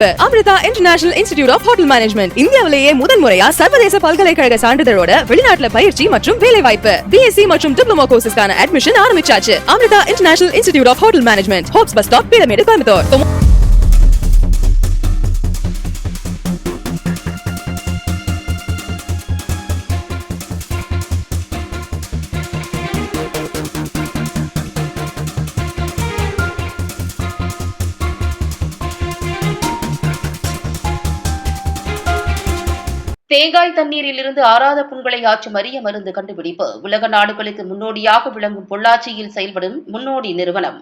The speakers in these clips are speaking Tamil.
Amrita International Institute of Hotel Management இந்தியாவிலேயே முதல் முறையா சர்வதேச பல்கலைக்கழக சான்றிதழோட வெளிநாட்டுல பயிற்சி மற்றும் வேலை வாய்ப்பு BSc மற்றும் டிப்ளமோ கோர்சஸ்க்கான அட்மிஷன் ஆரம்பிச்சாச்சு. Amrita International Institute of Hotel Management, Hopes Bus Stop, Pyramid, Coimbatore. தேங்காய் தண்ணீரில் இருந்து ஆறாத புண்களை ஆற்றும் அரிய மருந்து கண்டுபிடிப்பு. உலக நாடுகளுக்கு முன்னோடியாக விளங்கும் பொள்ளாச்சியில் செயல்படும் முன்னோடி நிறுவனம்.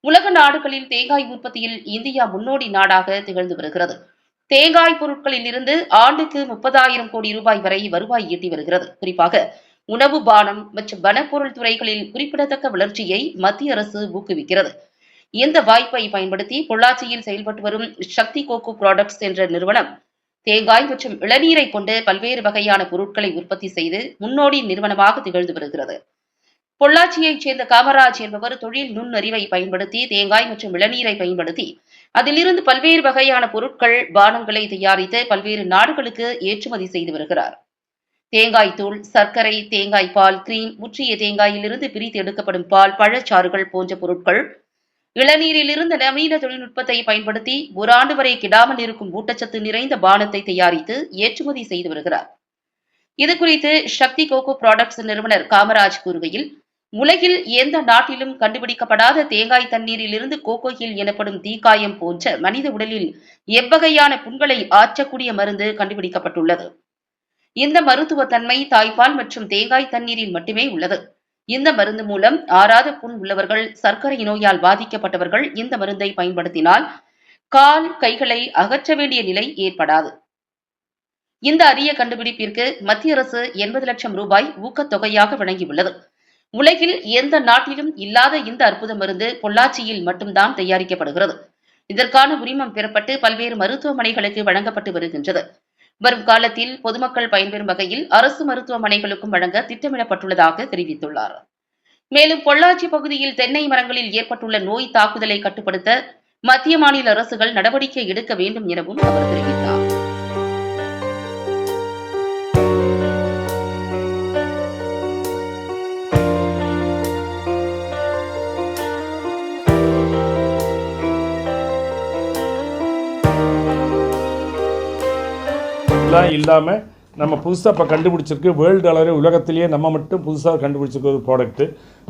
உலக நாடுகளில் தேங்காய் உற்பத்தியில் இந்தியா முன்னோடி நாடாக திகழ்ந்து வருகிறது. தேங்காய் பொருட்களில் இருந்து ஆண்டுக்கு 30,000 கோடி ரூபாய் வரை வருவாய் ஈட்டி வருகிறது. குறிப்பாக உணவு, பானம் மற்றும் வனப்பொருள் துறைகளில் குறிப்பிடத்தக்க வளர்ச்சியை மத்திய அரசு ஊக்குவிக்கிறது. இந்த வாய்ப்பை பயன்படுத்தி பொள்ளாச்சியில் செயல்பட்டு வரும் சக்தி கோகோ ப்ராடக்ட்ஸ் என்ற நிறுவனம் தேங்காய் மற்றும் இளநீரை கொண்டு பல்வேறு வகையான பொருட்களை உற்பத்தி செய்து முன்னோடி நிறுவனமாக திகழ்ந்து வருகிறது. பொள்ளாச்சியைச் சேர்ந்த காமராஜ் என்பவர் தொழில் நுண்ணறிவை பயன்படுத்தி தேங்காய் மற்றும் இளநீரை பயன்படுத்தி அதிலிருந்து பல்வேறு வகையான பொருட்கள், பானங்களை தயாரித்து பல்வேறு நாடுகளுக்கு ஏற்றுமதி செய்து வருகிறார். தேங்காய் தூள், சர்க்கரை, தேங்காய் பால், கிரீம், முற்றிய தேங்காயிலிருந்து பிரித்து எடுக்கப்படும் பால், பழச்சாறுகள் போன்ற பொருட்கள், இளநீரில் இருந்து நவீன தொழில்நுட்பத்தை பயன்படுத்தி ஒரு ஆண்டு வரை கிடாமல் இருக்கும் ஊட்டச்சத்து நிறைந்த பானத்தை தயாரித்து ஏற்றுமதி செய்து வருகிறார். இதுகுறித்து சக்தி கோகோ ப்ராடக்ட்ஸ் நிறுவனர் காமராஜ் கூறுகையில், உலகில் எந்த நாட்டிலும் கண்டுபிடிக்கப்படாத தேங்காய் தண்ணீரில் இருந்து கோகோஹில் எனப்படும் தீக்காயம் போன்ற மனித உடலில் எவ்வகையான புண்களை ஆற்றக்கூடிய மருந்து கண்டுபிடிக்கப்பட்டுள்ளது. இந்த மருத்துவ தன்மை தாய்ப்பால் மற்றும் தேங்காய் தண்ணீரில் மட்டுமே உள்ளது. இந்த மருந்து மூலம் ஆறாத புண் உள்ளவர்கள், சர்க்கரை நோயால் பாதிக்கப்பட்டவர்கள் இந்த மருந்தை பயன்படுத்தினால் கால், கைகளை அகற்ற வேண்டிய நிலை ஏற்படாது. இந்த அரிய கண்டுபிடிப்பிற்கு மத்திய அரசு 80 லட்சம் ரூபாய் ஊக்கத்தொகையாக வழங்கியுள்ளது. உலகில் எந்த நாட்டிலும் இல்லாத இந்த அற்புத மருந்து பொள்ளாச்சியில் மட்டும்தான் தயாரிக்கப்படுகிறது. இதற்கான உரிமம் பெறப்பட்டு பல்வேறு மருத்துவமனைகளுக்கு வழங்கப்பட்டு வருகின்றது. வரும் காலத்தில் பொதுமக்கள் பயன்பெறும் வகையில் அரசு மருத்துவமனைகளுக்கும் வழங்க திட்டமிடப்பட்டுள்ளதாக தெரிவித்துள்ளார். மேலும் பொள்ளாச்சி பகுதியில் தென்னை மரங்களில் ஏற்பட்டுள்ள நோய் தாக்குதலை கட்டுப்படுத்த மத்திய, மாநில அரசுகள் நடவடிக்கை எடுக்க வேண்டும் எனவும் அவர் தெரிவித்தார். இல்லாமல் நம்ம புதுசாக இப்போ கண்டுபிடிச்சிருக்கு, வேர்ல்டு அளவில் உலகத்திலேயே நம்ம மட்டும் புதுசாக கண்டுபிடிச்சிருக்க ஒரு ப்ராடக்ட்டு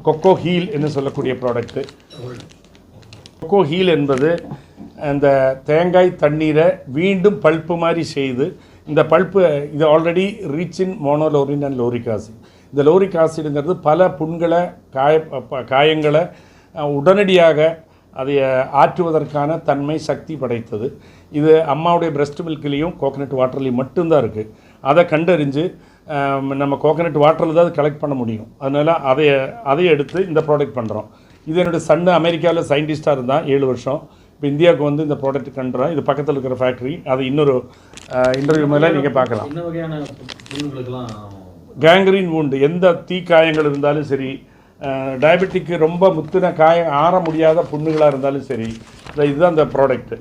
கொக்கோ ஹீல் என்று சொல்லக்கூடிய ப்ராடக்ட்டு. கொக்கோ ஹீல் என்பது அந்த தேங்காய் தண்ணீரை மீண்டும் பல்ப்பு மாதிரி செய்து, இந்த பல்ப்பு இது already reach in monolaurin and lauric acid. இந்த லோரிக் ஆசிடுங்கிறது பல புண்களை, காயங்களை உடனடியாக அதை ஆற்றுவதற்கான தன்மை, சக்தி படைத்தது. இது அம்மாவுடைய பிரெஸ்ட் மில்க்லேயும் கோகனட் வாட்டர்லேயும் மட்டும்தான் இருக்குது. அதை கண்டறிஞ்சு நம்ம கோகனட் வாட்டரில் தான் அது கலெக்ட் பண்ண முடியும். அதனால் அதை எடுத்து இந்த ப்ராடக்ட் பண்ணுறோம். இது என்னுடைய சன்னு அமெரிக்காவில் சயின்டிஸ்டாக இருந்தால் 7 வருஷம். இப்போ இந்தியாவுக்கு வந்து இந்த ப்ராடக்ட் கண்டுறோம். இது பக்கத்தில் இருக்கிற ஃபேக்ட்ரி. அது இன்னொரு இன்டர்வியூ மேலே நீங்கள் பார்க்கலாம். கேங்க்ரீன் வூண்டு, எந்த தீக்காயங்கள் இருந்தாலும் சரி, டயபெட்டிக்கு ரொம்ப முத்தின காயம், ஆற முடியாத புண்ணுகளாக இருந்தாலும் சரி, இதுதான் இந்த ப்ராடக்ட்டு.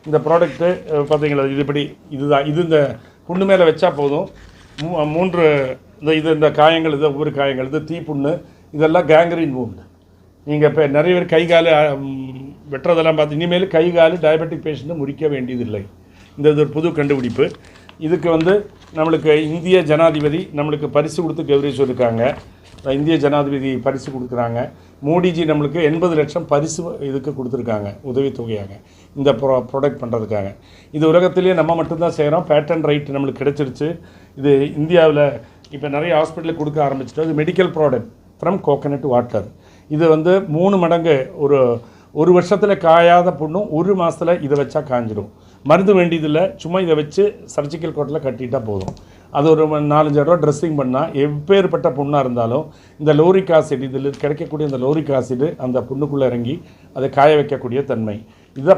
இந்த ப்ராடக்ட்டு பார்த்தீங்களா, இதுதான் இந்த புண்ணு மேலே வச்சா போதும். 3 இந்த காயங்கள், இது ஒவ்வொரு காயங்கள், இது தீப்புண்ணு, இதெல்லாம் கேங்க்ரீன் வூண்டு. நீங்கள் இப்போ நிறைய பேர் கை கால் வெட்டுறதெல்லாம் பார்த்து இனிமேல் கை கால் டயபெட்டிக் பேஷண்ட்டு முறிக்க வேண்டியதில்லை. இது ஒரு புது கண்டுபிடிப்பு. இதுக்கு வந்து நம்மளுக்கு இந்திய ஜனாதிபதி நம்மளுக்கு பரிசு கொடுத்து கௌரவிச்சிருக்காங்க. இந்திய ஜனாதிபதி பரிசு கொடுக்குறாங்க. மோடிஜி நம்மளுக்கு 80 லட்சம் பரிசு இதுக்கு கொடுத்துருக்காங்க, உதவித்தொகையாக இந்த ப்ராடக்ட் பண்ணுறதுக்காக. இது உலகத்திலேயே நம்ம மட்டும்தான் செய்கிறோம். பேட்டன் ரைட் நம்மளுக்கு கிடைச்சிருச்சு. இது இந்தியாவில் இப்போ நிறைய ஹாஸ்பிட்டலுக்கு கொடுக்க ஆரம்பிச்சிட்டோம். இது medical product from coconut water. இது வந்து 3 மடங்கு, ஒரு வருஷத்தில் காயாத புண்ணும் 1 மாதத்தில் இதை வச்சா காஞ்சிடும். மருந்து வேண்டியதில்லை, சும்மா இதை வச்சு சர்ஜிக்கல் கோட்டில் கட்டிட்டால் போதும். அது ஒரு 4-5 தடவை ட்ரெஸ்ஸிங் பண்ணால் எப்பேற்பட்ட புண்ணாக இருந்தாலும் இந்த லோரிக் ஆசிட், இதில் கிடைக்கக்கூடிய இந்த லோரிக் ஆசிடு அந்த புண்ணுக்குள்ளே இறங்கி அதை காய வைக்கக்கூடிய தன்மை. இதை